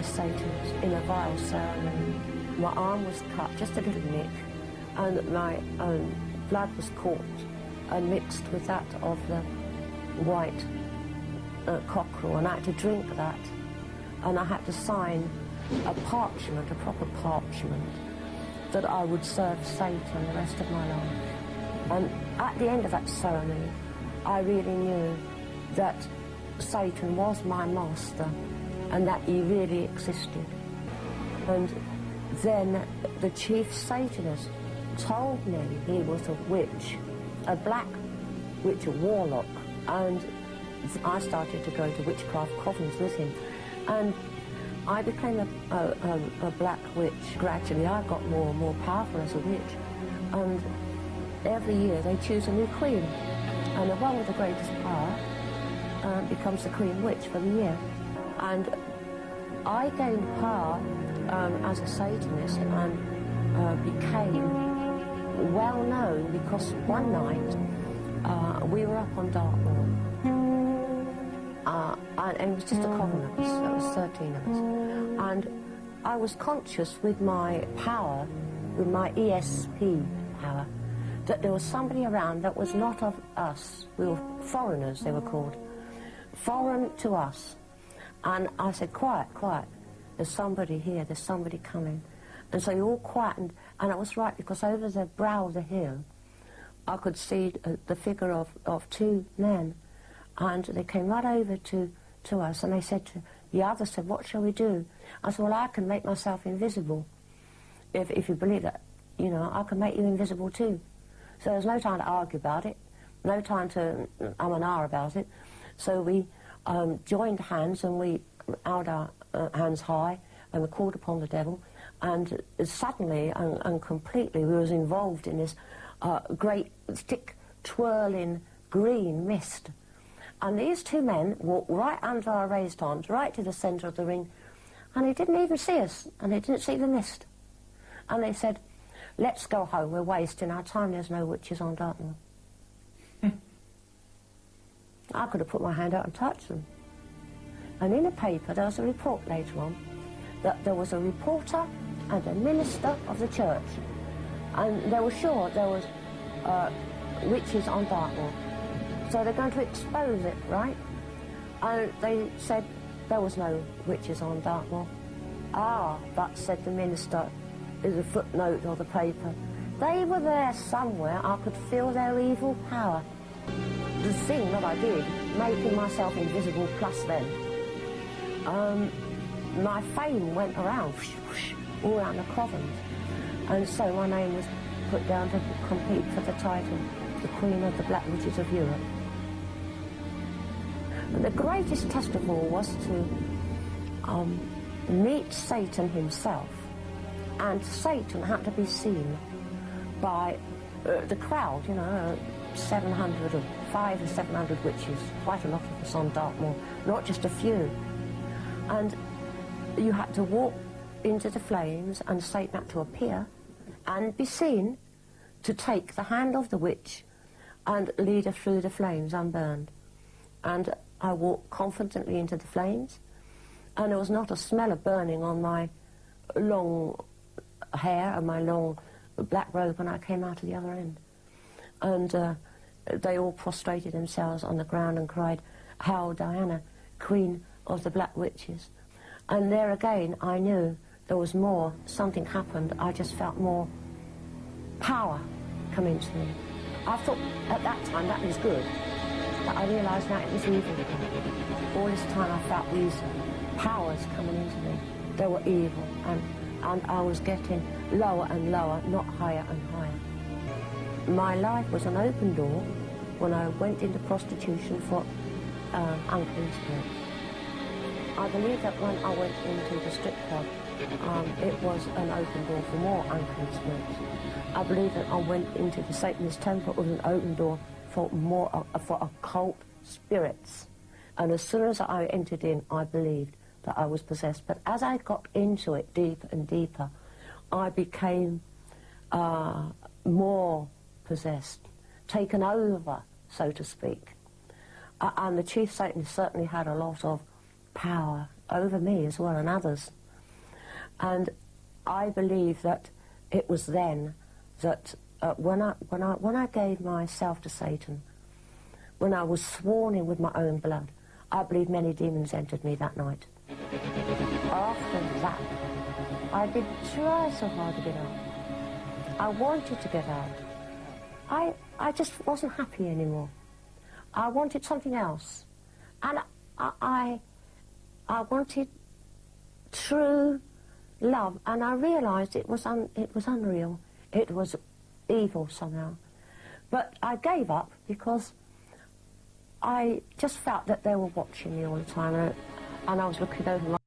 Satanist in a vile ceremony. My arm was cut, just a little nick, and my blood was caught and mixed with that of the white cockerel, and I had to drink that, and I had to sign a parchment, a proper parchment, that I would serve Satan the rest of my life. And at the end of that ceremony, I really knew that Satan was my master and that he really existed. And then the chief Satanist told me he was a witch, a black witch, a warlock, and I started to go to witchcraft covens with him. And I became a black witch. Gradually I got more and more powerful as a witch, and every year they choose a new queen, and the one with the greatest power becomes the queen witch for the year. And I gained power as a Satanist and became well known because one night we were up on Dartmoor, and it was just a coven of us, there was 13 of us, and I was conscious with my power, with my ESP power, that there was somebody around that was not of us. We were foreigners, they were called, foreign to us. And I said, quiet, quiet, there's somebody here, there's somebody coming. And so you all quietened, and I was right, because over the brow of the hill I could see the figure of two men, and they came right over to us, and they said to the other, said, what shall we do? I said, well, I can make myself invisible. If you believe that, you know, I can make you invisible too. So there's no time to argue about it, no time to and ah about it. So we joined hands, and we held our hands high, and we called upon the devil, and suddenly and completely we was involved in this great thick twirling green mist. And these two men walked right under our raised arms, right to the centre of the ring, and they didn't even see us, and they didn't see the mist. And they said, let's go home, we're wasting our time, there's no witches on Dartmoor. I could have put my hand out and touched them. And in the paper there was a report later on that there was a reporter and a minister of the church, and they were sure there was witches on Dartmoor. So they're going to expose it, right? And they said there was no witches on Dartmoor. Ah, but, said the minister, is a footnote of the paper, they were there somewhere, I could feel their evil power. The thing that I did, making myself invisible plus them, my fame went around, whoosh, whoosh, all around the covens. And so my name was put down to compete for the title, the Queen of the Black Witches of Europe. But the greatest test of all was to meet Satan himself, and Satan had to be seen by the crowd, you know, 700 or 500 or 700 witches, quite a lot of us on Dartmoor, not just a few. And you had to walk into the flames, and Satan had to appear and be seen to take the hand of the witch and lead her through the flames unburned. And I walked confidently into the flames, and there was not a smell of burning on my long hair and my long black robe when I came out of the other end. And they all prostrated themselves on the ground and cried, "Hail Diana, Queen of the Black Witches." And there again I knew there was more, something happened. I just felt more power come into me. I thought at that time that was good, but I realised now it was evil. All this time I felt these powers coming into me. They were evil, and I was getting lower and lower, not higher and higher. My life was an open door when I went into prostitution for unclean spirits. I believe that when I went into the strip club, it was an open door for more unclean spirits. I believe that I went into the Satanist temple, it was an open door for more for occult spirits. And as soon as I entered in, I believed that I was possessed. But as I got into it deeper and deeper, I became more possessed, taken over, so to speak. And the chief Satanist certainly had a lot of power over me as well and others. And I believe that it was then that when I gave myself to Satan, when I was sworn in with my own blood, I believe many demons entered me that night. After that, I did try so hard to get out. I wanted to get out. I just wasn't happy anymore. I wanted something else. And I wanted true love, and I realised it was unreal. It was evil somehow. But I gave up because I just felt that they were watching me all the time, and I was looking over my